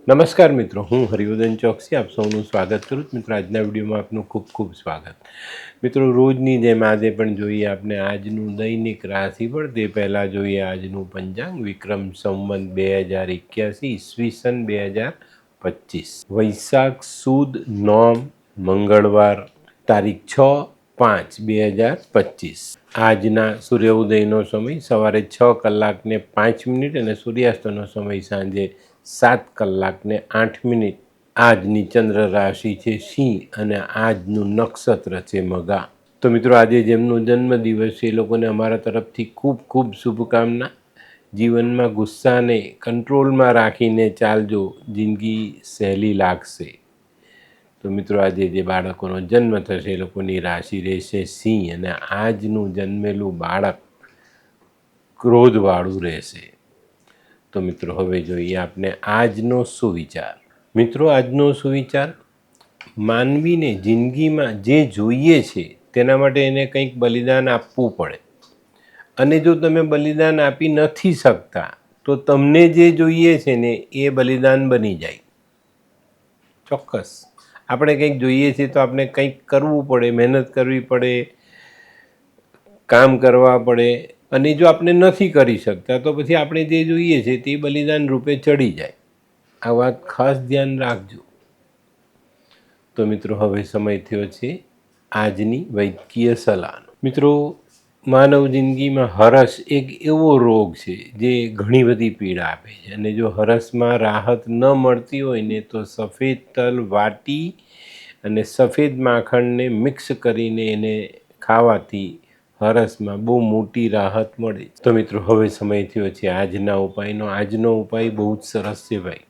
નમસ્કાર મિત્રો, હું હરિવર્ધન ચોકસી આપ સૌનું સ્વાગત કરું છું. મિત્રો, આજના વિડીયોમાં આપનું ખૂબ ખૂબ સ્વાગત. મિત્રો, રોજની જેમ આજે પણ જોઈએ આપણે આજનું દૈનિક રાશિફળ. તે પહેલાં જોઈએ આજનું પંચાંગ. વિક્રમ સંવત 2081 ઈસવીસન 2025 વૈશાખ સુદ નોમ મંગળવાર તારીખ 6/5/2025. આજના સૂર્યોદયનો સમય સવારે 6:05 અને સૂર્યાસ્તનો સમય સાંજે 7:08. આજની ચંદ્ર રાશિ છે સિંહ અને આજનું નક્ષત્ર છે મઘા. તો મિત્રો, આજે જેમનો જન્મદિવસ છે એ લોકોને અમારા તરફથી ખૂબ ખૂબ શુભકામના. જીવનમાં ગુસ્સાને કંટ્રોલમાં રાખીને ચાલજો, જિંદગી સહેલી લાગશે. તો મિત્રો, આજે જે બાળકોનો જન્મ થશે એ લોકોની રાશિ રહેશે સિંહ અને આજનું જન્મેલું બાળક ક્રોધવાળું રહેશે. તો મિત્રો, હવે જોઈએ આપણે આજનો સુવિચાર. મિત્રો, આજનો સુવિચાર: માનવીને જિંદગીમાં જે જોઈએ છે તેના માટે એને કંઈક બલિદાન આપવું પડે, અને જો તમે બલિદાન આપી નથી શકતા તો તમને જે જોઈએ છે ને એ બલિદાન બની જાય. ચોક્કસ આપણે કંઈક જોઈએ છે તો આપણે કંઈક કરવું પડે, મહેનત કરવી પડે, કામ કરવા પડે, અને જો આપણે નથી કરી શકતા તો પછી આપણે જે જોઈએ છે તે બલિદાન રૂપે ચડી જાય. આ વાત ખાસ ધ્યાન રાખજો. તો મિત્રો, હવે સમય થયો છે આજની વૈદ્યકીય સલાહનો. મિત્રો, માનવ જિંદગીમાં હરસ એક એવો રોગ છે જે ઘણી બધી પીડા આપે છે, અને જો હરસમાં રાહત ન મળતી હોય ને તો સફેદ તલ વાટી અને સફેદ માખણને મિક્સ કરીને એને ખાવાથી હરસમાં બહુ મોટી રાહત મળે. તો મિત્રો, હવે સમય થયો છે આજના ઉપાયનો. આજનો ઉપાય બહુ જ સરસ છે ભાઈ.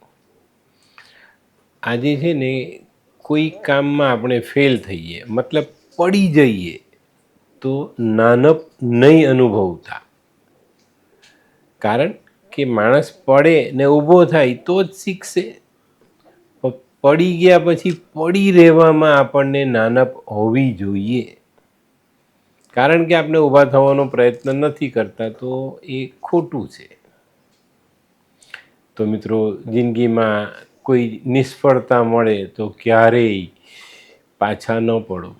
આજે છે ને કોઈ કામમાં આપણે ફેલ થઈએ, મતલબ પડી જઈએ, તો નાનપ નહીં અનુભવતા. કારણ કે માણસ પડે ને ઊભો થાય તો જ શીખશે. પડી ગયા પછી પડી રહેવામાં આપણને નાનપ હોવી જોઈએ. કારણ કે આપણે ઊભા થવાનો પ્રયત્ન નથી કરતા તો એ ખોટું છે. તો મિત્રો, જિંદગીમાં કોઈ નિષ્ફળતા મળે તો ક્યારેય પાછા ન પડો,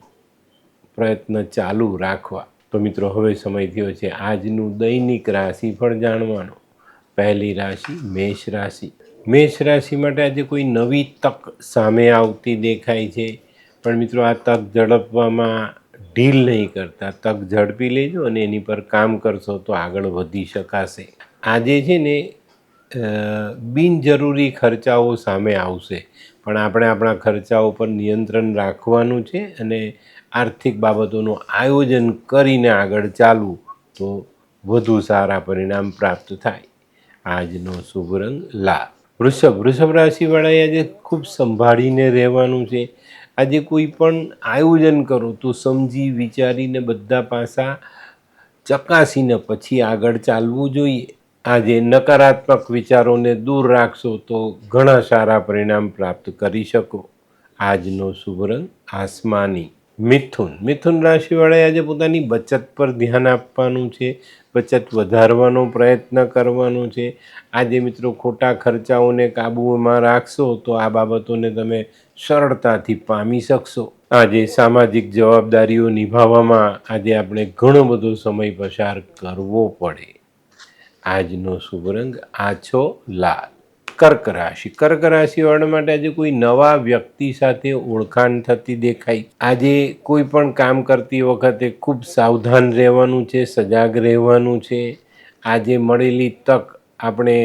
પ્રયત્ન ચાલુ રાખવા. તો મિત્રો, હવે સમય થયો છે આજનું દૈનિક રાશિફળ જાણવાનો. પહેલી રાશિ મેષ રાશિ. મેષ રાશિ માટે આજે કોઈ નવી તક સામે આવતી દેખાય છે, પણ મિત્રો આ તક ઝડપવામાં ઢીલ નહીં કરતા. તક ઝડપી લેજો અને એની પર કામ કરશો તો આગળ વધી શકાશે. આજે છે ને બિનજરૂરી ખર્ચાઓ સામે આવશે, પણ આપણે આપણા ખર્ચાઓ પર નિયંત્રણ રાખવાનું છે અને આર્થિક બાબતોનું આયોજન કરીને આગળ ચાલવું તો વધુ સારા પરિણામ પ્રાપ્ત થાય. આજનો શુભ રંગ લાલ. વૃષભ રાશિવાળાએ આજે ખૂબ સંભાળીને રહેવાનું છે. આજે કોઈ પણ આયોજન કરો તો સમજી વિચારીને બધા પાસા ચકાસીને પછી આગળ ચાલવું જોઈએ. આજે નકારાત્મક વિચારોને દૂર રાખશો તો ઘણા સારા પરિણામ પ્રાપ્ત કરી શકો. આજનો શુભ રંગ આસમાની. મિથુન રાશિવાળાએ આજે પોતાની બચત પર ધ્યાન આપવાનું છે, બચત વધારવાનો પ્રયત્ન કરવાનો છે. આજે મિત્રો ખોટા ખર્ચાઓને કાબૂમાં રાખશો તો આ બાબતોને તમે સરળતાથી પામી શકશો. આજે સામાજિક જવાબદારીઓ નિભાવવામાં આજે આપણે ઘણો બધો સમય પસાર કરવો પડે. આજનો શુભ રંગ આછો લાલ. કર્ક રાશિવાળા માટે આજે કોઈ નવા વ્યક્તિ સાથે ઓળખાણ થતી દેખાય. આજે કોઈ પણ કામ કરતી વખતે ખૂબ સાવધાન રહેવાનું છે, સજાગ રહેવાનું છે. આજે મળેલી તક આપણે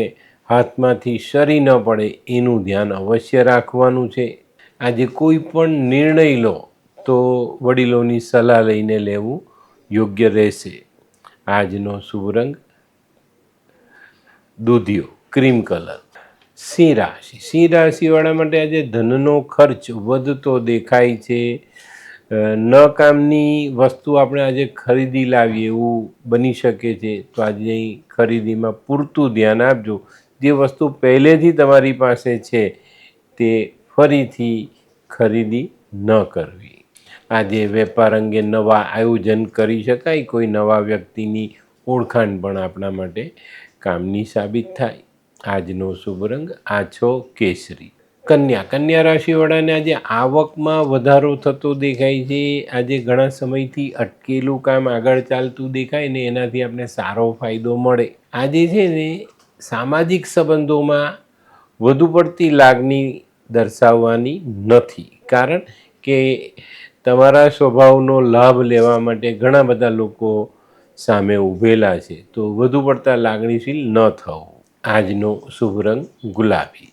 હાથમાંથી સરી ન પડે એનું ધ્યાન અવશ્ય રાખવાનું છે. આજે કોઈ પણ નિર્ણય લો તો વડીલોની સલાહ લઈને લેવું યોગ્ય રહેશે. આજનો શુભ રંગ દૂધિયો ક્રીમ કલર. સિંહ રાશિવાળા માટે આજે ધનનો ખર્ચ વધતો દેખાય છે. ન કામની વસ્તુ આપણે આજે ખરીદી લાવીએ એવું બની શકે છે, તો આજે ખરીદીમાં પૂરતું ધ્યાન આપજો. જે વસ્તુ પહેલેથી તમારી પાસે છે તે ફરીથી ખરીદી ન કરવી. આજે વેપાર અંગે નવા આયોજન કરી શકાય. કોઈ નવા વ્યક્તિની ઓળખાણ પણ આપણા માટે કામની સાબિત થાય. આજનો શુભ રંગ આછો કેસરી. કન્યા રાશિવાળાને આજે આવકમાં વધારો થતો દેખાય છે. આજે ઘણા સમયથી અટકેલું કામ આગળ ચાલતું દેખાય ને એનાથી આપણે સારો ફાયદો મળે. આજે છે ને સામાજિક સંબંધોમાં વધુ પડતી લાગણી દર્શાવવાની નથી, કારણ કે તમારા સ્વભાવનો લાભ લેવા માટે ઘણા બધા લોકો સામે ઊભેલા છે. તો વધુ પડતા લાગણીશીલ ન થવું. આજનો શુભ રંગ ગુલાબી.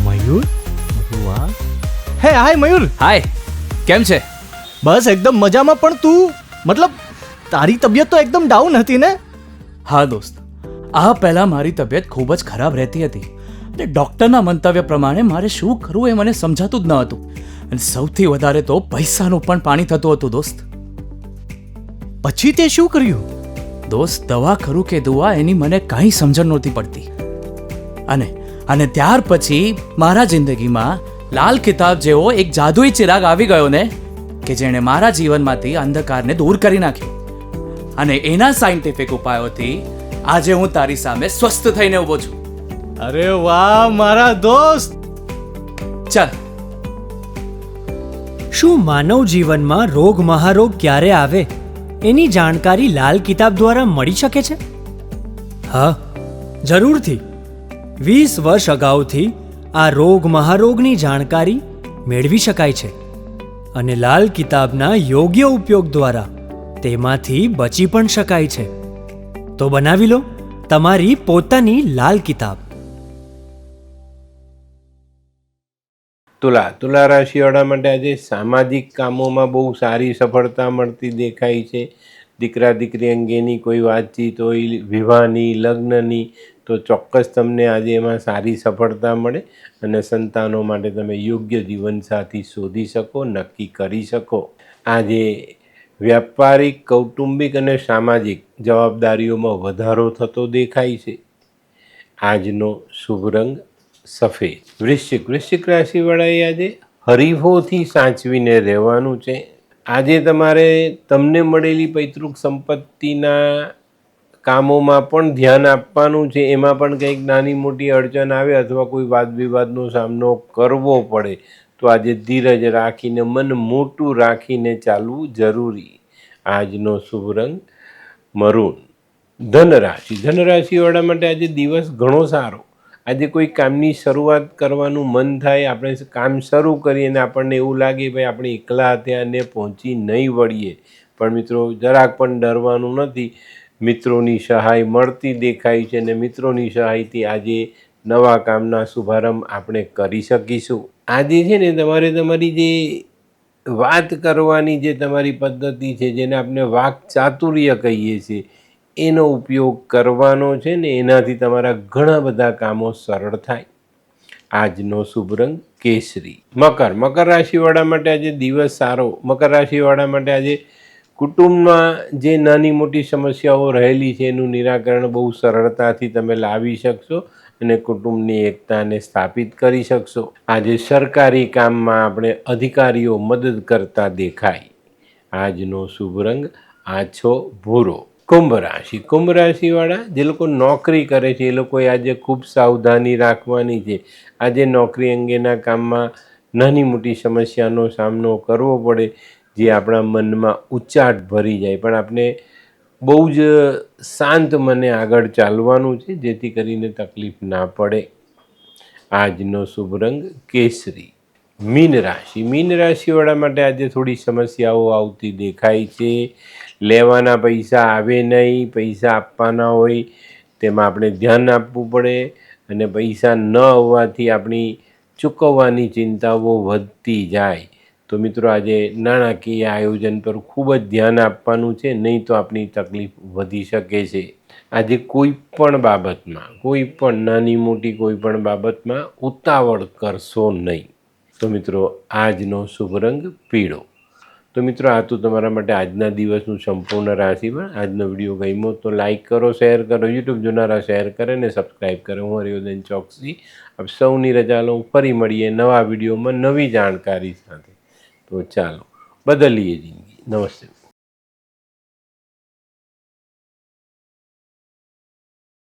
મયુર, વાહ. હે હાય મયુર. હાય, કેમ છે? બસ એકદમ મજામાં. પણ તું મતલબ તારી તબિયત તો એકદમ ડાઉન હતી ને? હા દોસ્ત, આ પહેલા મારી તબિયત ખૂબ જ ખરાબ રહેતી હતી અને ડૉક્ટરના મંતવ્ય પ્રમાણે મારે શું કરવું એ મને સમજાતું જ ન હતું. અને સૌથી વધારે તો પૈસાનું પણ પાણી થતું હતું દોસ્ત. પછી તે શું કર્યું? દોસ્ત, દવા કરું કે દુઆ એની મને કાંઈ સમજણ નહોતી પડતી. અને ત્યાર પછી મારા જિંદગીમાં લાલ કિતાબ જેવો એક જાદુઈ ચિરાગ આવી ગયો ને, કે જેણે મારા જીવનમાંથી અંધકારને દૂર કરી નાખ્યો. અને એના સાયન્ટિફિક ઉપાયોથી આજે હું તારી સામે સ્વસ્થ થઈને ઊભો છું. અરે વાહ મારા દોસ્ત. ચાલ. શું માનવ જીવનમાં રોગ મહારોગ ક્યારે આવે એની જાણકારી લાલ કિતાબ દ્વારા મળી શકે છે? હા, જરૂરથી. 20 વર્ષ અગાઉથી આ રોગ મહારોગની જાણકારી મેળવી શકાય છે અને લાલ કિતાબના યોગ્ય ઉપયોગ દ્વારા તેમાંથી બચી પણ શકાય છે. તો બનાવી લો તમારી પોતાની લાલ કિતાબ. તુલા રાશિવાળા માટે આજે સામાજિક કામોમાં બહુ સારી સફળતા મળતી દેખાય છે. દીકરા દીકરી અંગેની કોઈ વાતચીત હોય, વિવાહની, લગ્નની, તો ચોક્કસ તમને આજે એમાં સારી સફળતા મળે અને સંતાનો માટે તમે યોગ્ય જીવનસાથી શોધી શકો, નક્કી કરી શકો. આજે વ્યાપારિક, કૌટુંબિક અને સામાજિક જવાબદારીઓમાં વધારો થતો દેખાય છે. આજનો શુભ રંગ સફેદ. વૃશ્ચિક રાશિવાળાએ આજે હરીફોથી સાચવીને રહેવાનું છે. આજે તમારે તમને મળેલી પૈતૃક સંપત્તિના કામોમાં પણ ધ્યાન આપવાનું છે. એમાં પણ કંઈક નાની મોટી અડચણ આવે અથવા કોઈ વાદ વિવાદનો સામનો કરવો પડે તો આજે ધીરજ રાખીને, મન મોટું રાખીને ચાલવું જરૂરી. આજનો શુભ રંગ મરૂન. ધનરાશિવાળા માટે આજે દિવસ ઘણો સારો. આજે કોઈ કામની શરૂઆત કરવાનું મન થાય, આપણે કામ શરૂ કરીએ અને આપણને એવું લાગે ભાઈ આપણે એકલા ત્યાં ને પહોંચી નહીં વળીએ, પણ મિત્રો જરાક પણ ડરવાનું નથી. મિત્રોની સહાય મળતી દેખાય છે અને મિત્રોની સહાયથી આજે નવા કામના શુભારંભ આપણે કરી શકીશું. આજે છે ને તમારે તમારી જે વાત કરવાની જે તમારી પદ્ધતિ છે, જેને આપણે વાક ચાતુર્ય કહીએ છીએ, એનો ઉપયોગ કરવાનો છે ને એનાથી તમારા ઘણા બધા કામો સરળ થાય. આજનો શુભ રંગ કેસરી. મકર રાશિવાળા માટે આજે દિવસ સારો. મકર રાશિવાળા માટે આજે કુટુંબમાં જે નાની મોટી સમસ્યાઓ રહેલી છે એનું નિરાકરણ બહુ સરળતાથી તમે લાવી શકશો અને કુટુંબની એકતાને સ્થાપિત કરી શકશો. આજે સરકારી કામમાં આપણે અધિકારીઓ મદદ કરતા દેખાય. આજનો શુભ રંગ આછો ભૂરો. કુંભ રાશિવાળા જે લોકો નોકરી કરે છે એ લોકોએ આજે ખૂબ સાવધાની રાખવાની છે. આજે નોકરી અંગેના કામમાં નાની મોટી સમસ્યાનો સામનો કરવો પડે, જે આપણા મનમાં ઉચાટ ભરી જાય, પણ આપણે બહુ જ શાંત મને આગળ ચાલવાનું છે જેથી કરીને તકલીફ ના પડે. આજનો શુભ રંગ કેસરી. મીન રાશિવાળા માટે આજે થોડી સમસ્યાઓ આવતી દેખાય છે. લેવાના પૈસા આવે નહીં, પૈસા આપવાના હોય તેમાં આપણે ધ્યાન આપવું પડે અને પૈસા ન આવવાથી આપણી ચૂકવવાની ચિંતાઓ વધતી જાય. તો મિત્રો આજે નાણાકીય આયોજન પર ખૂબ જ ધ્યાન આપવાનું છે, નહીં તો આપણી તકલીફ વધી શકે છે. આજે કોઈ પણ નાની મોટી કોઈ પણ બાબતમાં ઉતાવળ કરશો નહીં. તો મિત્રો આજનો શુભ રંગ પીળો. તો મિત્રો આ તો તમારા માટે આજના દિવસનું સંપૂર્ણ રાશિફળ. આજનો વિડીયો ગમ્યો તો લાઈક કરો, શેર કરો, યુટ્યુબ જોનારા શેર કરે ને સબસ્ક્રાઈબ કરે. હું હરિવર્ધન ચોકસી આપ સૌની રજા લઉં. ફરી મળીએ નવા વિડીયોમાં નવી જાણકારી સાથે. તો ચાલો બદલીએ જિંદગી. નમસ્તે.